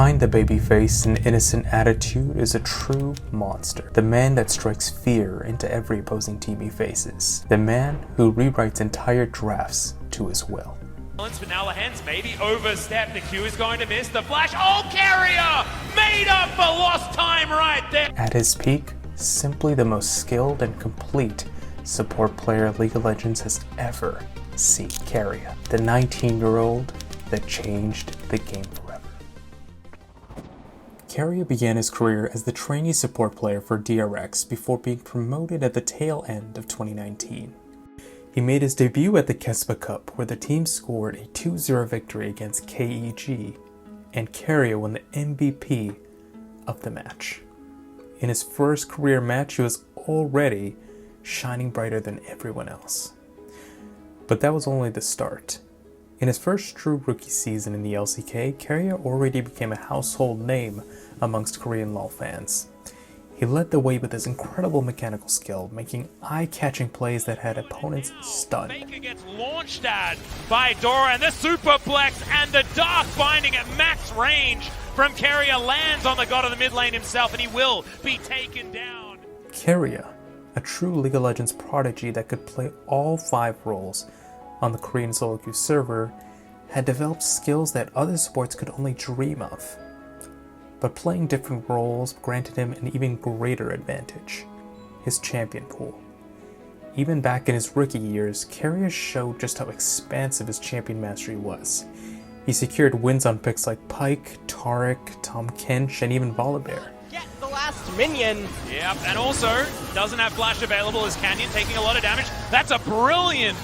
Behind the baby face and innocent attitude is a true monster. The man that strikes fear into every opposing team he faces. The man who rewrites entire drafts to his will. But now Lahens maybe overstep. The Q is going to miss the flash. Oh, Keria made up for lost time right there. At his peak, simply the most skilled and complete support player League of Legends has ever seen. Keria, the 19-year-old that changed the game forever. Keria began his career as the trainee support player for DRX before being promoted at the tail end of 2019. He made his debut at the KeSPA Cup, where the team scored a 2-0 victory against KeG, and Keria won the MVP of the match. In his first career match, he was already shining brighter than everyone else. But that was only the start. In his first true rookie season in the LCK, Keria already became a household name amongst Korean LoL fans. He led the way with his incredible mechanical skill, making eye-catching plays that had opponents stunned. Faker gets launched at by Dora, and the superplex and the dark binding at max range from Keria lands on the god of the mid lane himself, and he will be taken down. Keria, a true League of Legends prodigy that could play all 5 roles on the Korean solo queue server, had developed skills that other supports could only dream of. But playing different roles granted him an even greater advantage: his champion pool. Even back in his rookie years, Keria showed just how expansive his champion mastery was. He secured wins on picks like Pyke, Taric, Tom Kench, and even Volibear. Get the last minion! Yep, and also doesn't have flash available as Canyon taking a lot of damage. That's a brilliant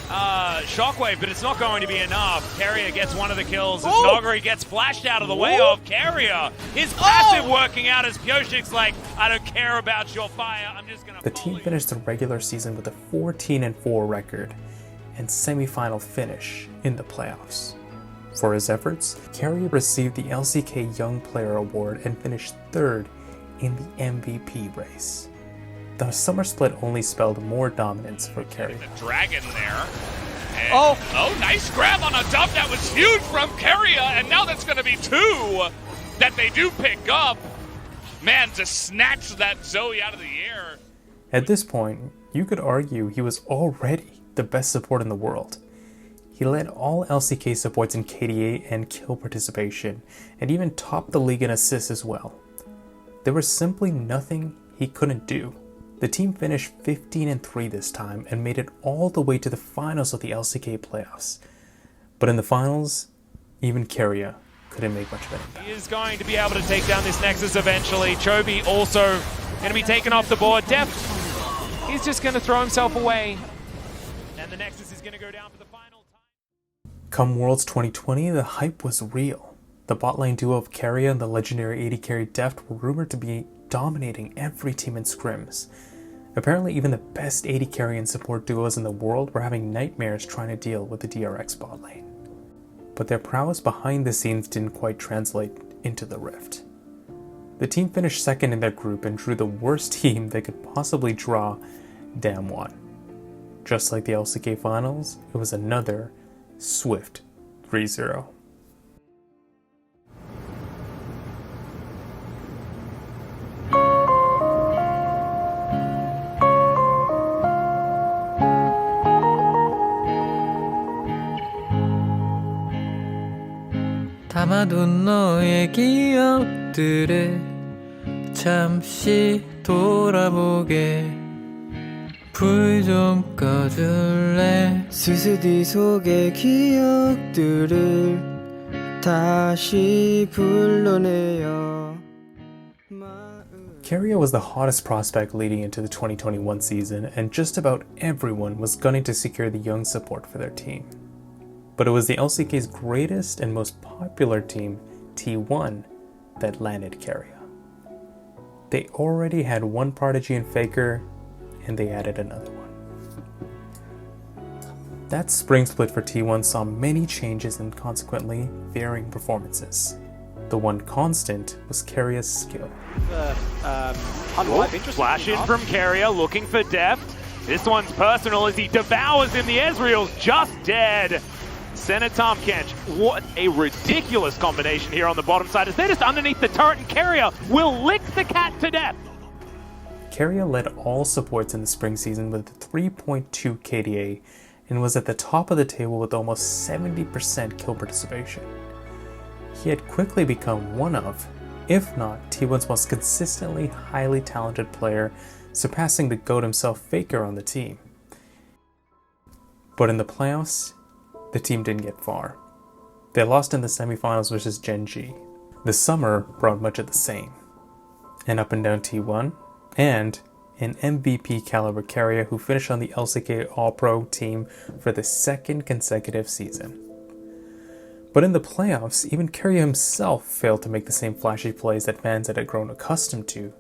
shockwave, but it's not going to be enough. Keria gets one of the kills as Nogari gets flashed out of the way of Keria. His passive working out as Pyoshik's like, I don't care about your fire, I'm just gonna. The team finished the regular season with a 14-4 record and semi-final finish in the playoffs. For his efforts, Keria received the LCK Young Player Award and finished 3rd in the MVP race. The summer split only spelled more dominance for Keria. The dragon there. And nice grab on a dub. That was huge from Keria, and now that's going to be 2 that they do pick up. Man, to snatch that Zoe out of the air. At this point, you could argue he was already the best support in the world. He led all LCK supports in KDA and kill participation, and even topped the league in assists as well. There was simply nothing he couldn't do. The team finished 15-3 this time and made it all the way to the finals of the LCK playoffs. But in the finals, even Keria couldn't make much of an impact. He is going to be able to take down this Nexus eventually. Chobi also going to be taken off the board. Deft, he's just going to throw himself away. And the Nexus is going to go down for the final time. Come Worlds 2020, the hype was real. The bot lane duo of Keria and the legendary AD carry Deft were rumored to be dominating every team in scrims. Apparently even the best AD carry and support duos in the world were having nightmares trying to deal with the DRX bot lane. But their prowess behind the scenes didn't quite translate into the Rift. The team finished 2nd in their group and drew the worst team they could possibly draw, Damwon. Just like the LCK finals, it was another swift 3-0. 담아둔 너의 기억들을 잠시 돌아보게 불 좀 꺼줄래 스스디 속의 기억들을 다시 불러내요. Keria was the hottest prospect leading into the 2021 season, and just about everyone was gunning to secure the young support for their team. But it was the LCK's greatest and most popular team, T1, that landed Keria. They already had one prodigy in Faker, and they added another one. That spring split for T1 saw many changes and consequently varying performances. The one constant was Keria's skill. Flash in from Keria, looking for Deft. This one's personal as he devours him. The Ezreal's just dead. Center Tom Kench. What a ridiculous combination here on the bottom side as they're just underneath the turret and Keria will lick the cat to death. Keria led all supports in the spring season with a 3.2 KDA and was at the top of the table with almost 70% kill participation. He had quickly become one of, if not T1's most consistently highly talented player, surpassing the GOAT himself, Faker, on the team. But in the playoffs, the team didn't get far. They lost in the semifinals versus Gen G. The summer brought much of the same. An up and down T1, and an MVP caliber Keria who finished on the LCK All-Pro team for the second consecutive season. But in the playoffs, even Keria himself failed to make the same flashy plays that fans had grown accustomed to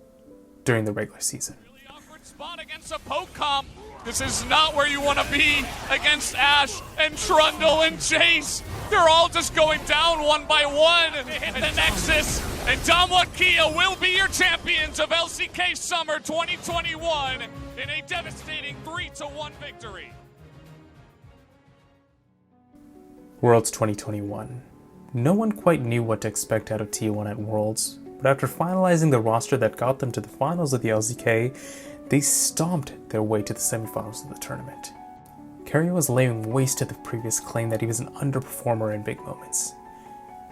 during the regular season. Really awkward spot against a poke comp. This is not where you want to be against Ashe and Trundle and Jace. They're all just going down one by one. And the Nexus and Damwon Kia will be your champions of LCK Summer 2021 in a devastating 3-1 victory. Worlds 2021. No one quite knew what to expect out of T1 at Worlds, but after finalizing the roster that got them to the finals of the LCK, they stomped their way to the semifinals of the tournament. Keria was laying waste to the previous claim that he was an underperformer in big moments.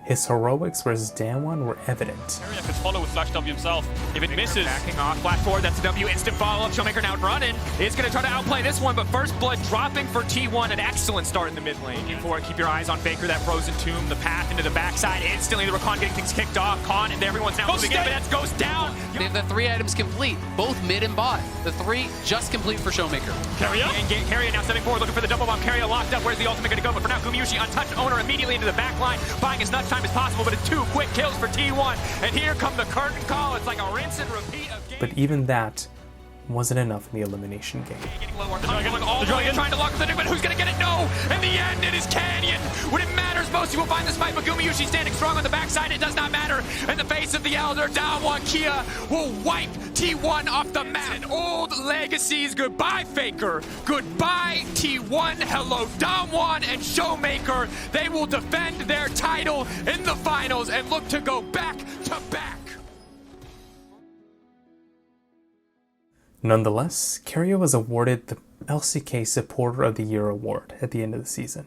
His heroics versus Damwon were evident. Keria could follow with Flash W himself. If it misses, backing off, flat forward, that's a W, instant follow-up. Showmaker now running. Is going to try to outplay this one, but first blood dropping for T1. An excellent start in the mid lane. Looking for it, keep your eyes on Faker, that frozen tomb, the path into the backside. Instantly, the Rakan getting things kicked off. Khan and everyone's now moving in, but that goes down. They have the 3 items complete, both mid and bot. The 3 just complete for Showmaker. Keria? And Keria now stepping forward, looking for the double bomb. Keria locked up. Where's the ultimate going to go? But for now, Gumayushi untouched. Owner immediately into the back line, buying as much time as possible, but it's 2 quick kills for T1. And here come the curtain call. It's like a rinse and repeat of game. But even that wasn't enough in the elimination game. Getting lower, going all the way, trying to lock the thing, but who's going to get it? No! In the end, it is Canyon. When it matters most, you will find this fight, but Gumayushi standing strong on the backside. It does not matter. In the face of the Elder, Damwon Kia will wipe T1 off the map. And old legacies. Goodbye, Faker. Goodbye, T1. Hello, Damwon and Showmaker. They will defend their title in the finals and look to go back to back. Nonetheless, Keria was awarded the LCK Supporter of the Year award at the end of the season.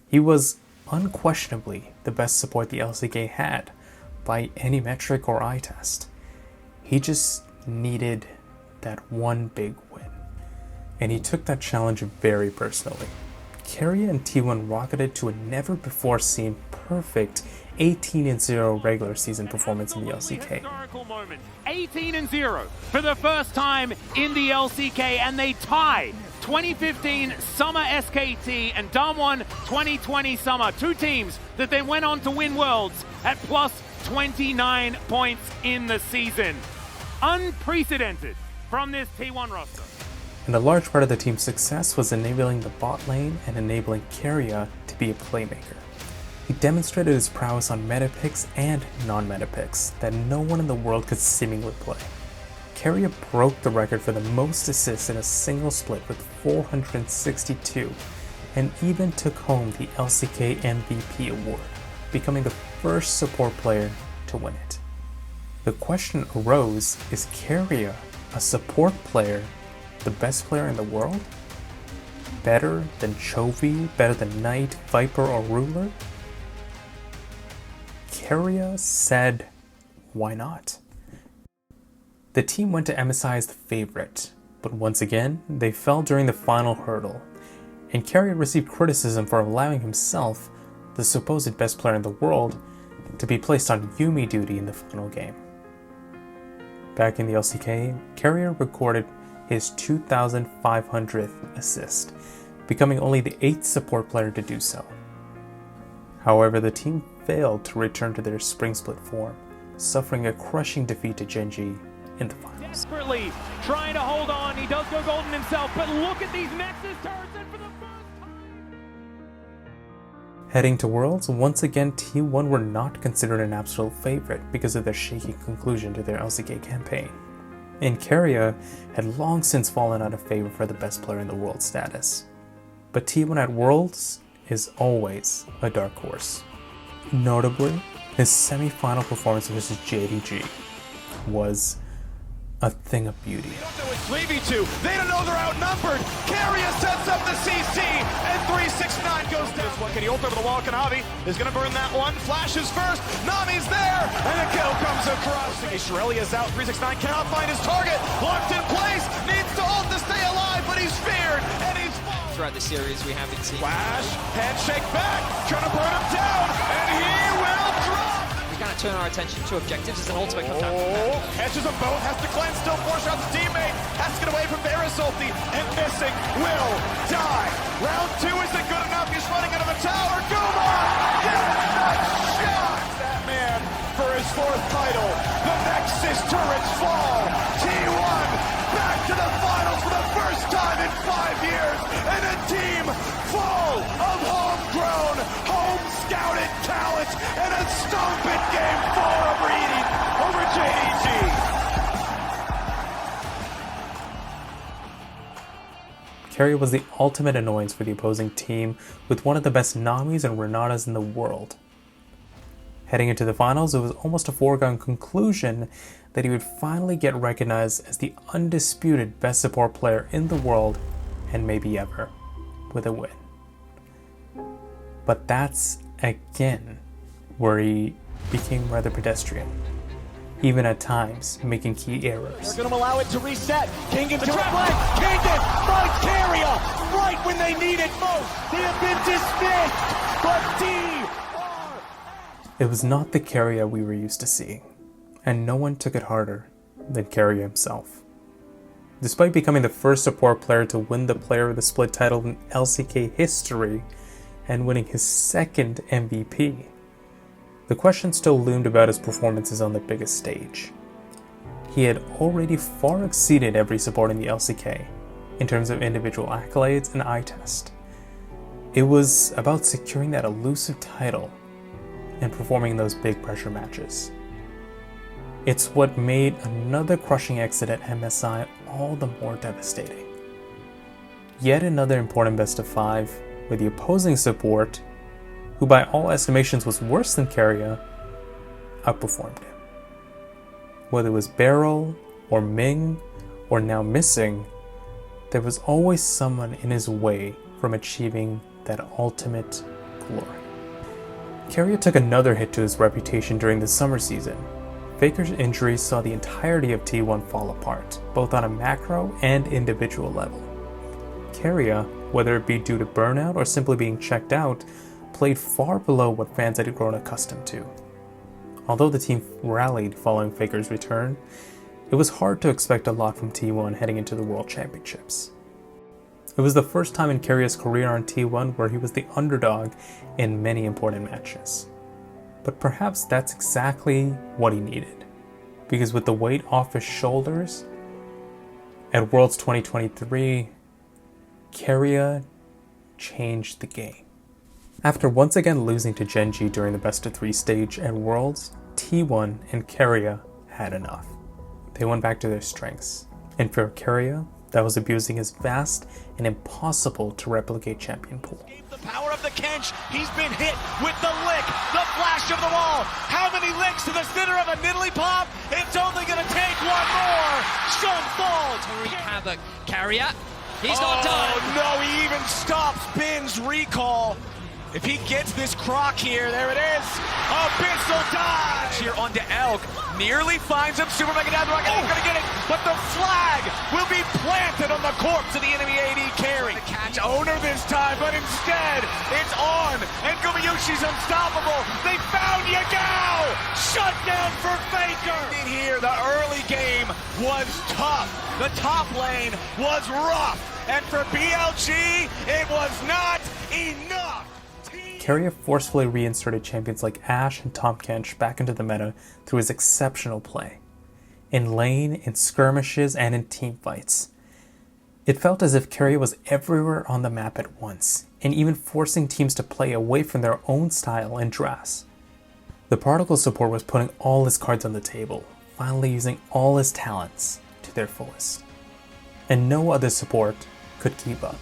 He was unquestionably the best support the LCK had by any metric or eye test. He just needed that one big win. And he took that challenge very personally. Keria and T1 rocketed to a never-before-seen perfect 18-0 regular season performance in the LCK. Historical moment. 18-0 for the first time in the LCK, and they tie 2015 Summer SKT and Damwon 2020 Summer. 2 teams that they went on to win Worlds at plus 29 points in the season. Unprecedented from this T1 roster. And a large part of the team's success was enabling the bot lane and enabling Keria to be a playmaker. He demonstrated his prowess on meta picks and non-meta picks that no one in the world could seemingly play. Keria broke the record for the most assists in a single split with 462, and even took home the LCK MVP award, becoming the first support player to win it. The question arose, is Keria, a support player, the best player in the world? Better than Chovy, better than Knight, Viper, or Ruler? Keria said, why not? The team went to MSI as the favorite, but once again, they fell during the final hurdle, and Keria received criticism for allowing himself, the supposed best player in the world, to be placed on Yuumi duty in the final game. Back in the LCK, Keria recorded his 2,500th assist, becoming only the 8th support player to do so. However, the team failed to return to their spring split form, suffering a crushing defeat to Gen G in the finals. Desperately trying to hold on. He does go golden himself, but look at these Nexus turrets, and for the first time... Heading to Worlds, once again T1 were not considered an absolute favorite because of their shaky conclusion to their LCK campaign. And Keria had long since fallen out of favor for the best player in the world status. But T1 at Worlds is always a dark horse. Notably, his semi-final performance versus JDG was a thing of beauty. They don't know it's 3v2. They don't know they're outnumbered. Keria sets up the CC, and 369 goes down. This one, can he ult over the wall? Kanavi is going to burn that one. Flashes first. Nami's there, and the kill comes across. Shirelia's out. 369 cannot find his target. Locked in place. Needs to ult to stay alive, but he's feared, and he's fallen. Throughout the series, we haven't seen. Flash, handshake back, trying to burn him down, and he will drop. We kind of turn our attention to objectives as an ultimate comes down. Catches them both, has to cleanse, still 4 shots his teammate, has to get away from Varus ulti, and missing will die. Round 2 isn't good enough, he's running out of the tower. Guma gets that shot! That man for his 4th title. The Nexus turrets fall. T1 back to the finals for the first time in 5 years, and a team full of homegrown, home-scouted talent, and a stomping game 4 over JDG. Keria was the ultimate annoyance for the opposing team, with one of the best Namis and Renatas in the world. Heading into the finals, it was almost a foregone conclusion that he would finally get recognized as the undisputed best support player in the world, and maybe ever, with a win. But that's, again, where he became rather pedestrian, even at times making key errors. They're going to allow it to reset. KeG and Keria. KeG finds Keria right when they need it most. They have been dismissed, but It was not the Keria we were used to seeing, and no one took it harder than Keria himself. Despite becoming the first support player to win the Player of the Split title in LCK history and winning his 2nd MVP, the question still loomed about his performances on the biggest stage. He had already far exceeded every support in the LCK in terms of individual accolades and eye test. It was about securing that elusive title and performing in those big pressure matches. It's what made another crushing exit at MSI all the more devastating. Yet another important best of 5 with the opposing support, who by all estimations was worse than Keria, outperformed him. Whether it was Beryl or Ming or now missing, there was always someone in his way from achieving that ultimate glory. Keria took another hit to his reputation during the summer season. Faker's injury saw the entirety of T1 fall apart, both on a macro and individual level. Keria, whether it be due to burnout or simply being checked out, played far below what fans had grown accustomed to. Although the team rallied following Faker's return, it was hard to expect a lot from T1 heading into the World Championships. It was the first time in Keria's career on T1 where he was the underdog in many important matches. But perhaps that's exactly what he needed, because with the weight off his shoulders, at Worlds 2023, Keria changed the game. After once again losing to Gen.G during the best of 3 stage at Worlds, T1 and Keria had enough. They went back to their strengths, and for Keria, that was abusing his vast and impossible to replicate champion pool. the power of the Kench. He's been hit with the lick, the flash of the wall. How many licks to the center of a Nidalee pop? It's only going to take one more. Sean falls. Havoc. Keria. He's not done. Oh no, he even stops Bin's recall. If he gets this croc here, there it is. Abyssal dive here onto Elk. Nearly finds him. Super Mega down the rocket. He's gonna get it, but the flag will be planted on the corpse of the enemy AD carry. The catch owner this time, but instead it's on, and Gumayushi's unstoppable. They found Yagao. Shut down for Faker. In here, the early game was tough. The top lane was rough, and for BLG, it was not enough. Keria forcefully reinserted champions like Ashe and Tahm Kench back into the meta through his exceptional play. In lane, in skirmishes, and in teamfights. It felt as if Keria was everywhere on the map at once, and even forcing teams to play away from their own style and dress. The Particle support was putting all his cards on the table, finally using all his talents to their fullest. And no other support could keep up.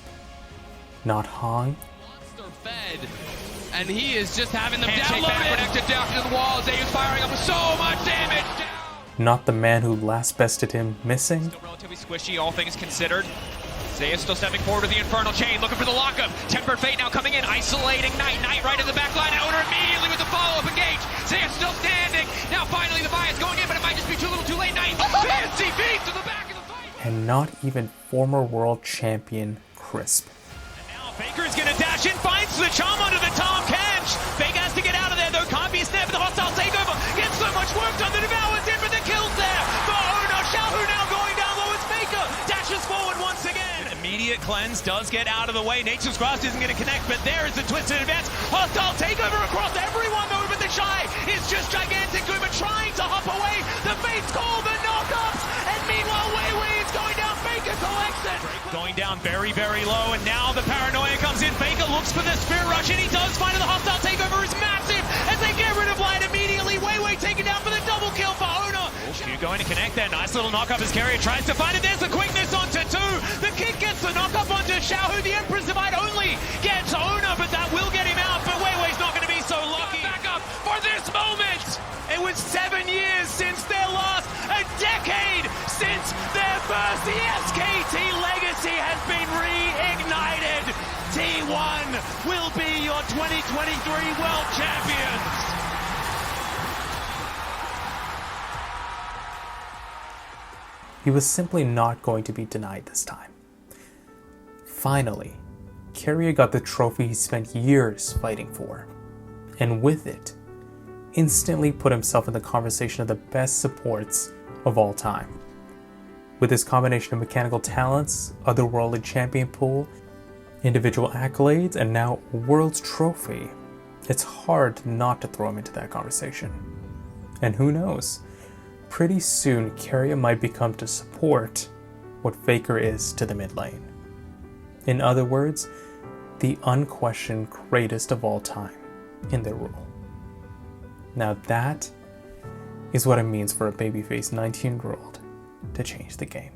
Not Hong, fed. And he is just having them Handshake downloaded. back, Connected down to the wall. Zayu's firing up with so much damage. Not the man who last bested him missing. Still relatively squishy, all things considered. Zaya still stepping forward with the Infernal Chain, looking for the lockup. Tempered Fate now coming in, isolating Knight. Knight right in the back line. Owner immediately with the follow-up engage. Zaya still standing. Now finally the bias going in, but it might just be too little too late. Knight, fancy feet to the back of the fight. And not even former world champion KeSPA. Now Faker's gonna dash in, finds the charm under the Tom Kench. Faker has to get out of there though, can't be snared, but the hostile takeover gets so much work done. The Devour's in, but the kill's there for Owner. Xiaohu now going down low as Faker dashes forward once again. Immediate cleanse does get out of the way. Nature's Grasp isn't going to connect, but there is the twisted advance. Hostile takeover across everyone though, but the Shy is just gigantic. Kuma trying to hop away. The Fates call the knockups, and meanwhile Wei Wei is going down. Faker collects it. Going down very, very low, and now the paranoia comes in. Faker looks for the Spirit Rush, and he does find it. The hostile takeover is massive as they get rid of Light immediately. Wei Wei taken down for the double kill for Owner. Q going to connect there. Nice little knockup as Keria tries to find it. There's the quickness onto two. The kick gets the knockup onto Xiaohu. The Empress Divide only gets Owner, but that will get him out. But Wei Wei's not going to be so lucky. Back up for this moment. It was 7 years since their last, a decade since their first. The SKT legacy has been reignited. T1 will be your 2023 World Champions. He was simply not going to be denied this time. Finally, Keria got the trophy he spent years fighting for, and with it, instantly put himself in the conversation of the best supports of all time. With his combination of mechanical talents, otherworldly champion pool, individual accolades, and now a world's trophy, it's hard not to throw him into that conversation. And who knows, pretty soon Keria might become to support what Faker is to the mid lane. In other words, the unquestioned greatest of all time in their role. Now that is what it means for a babyface 19-year-old to change the game.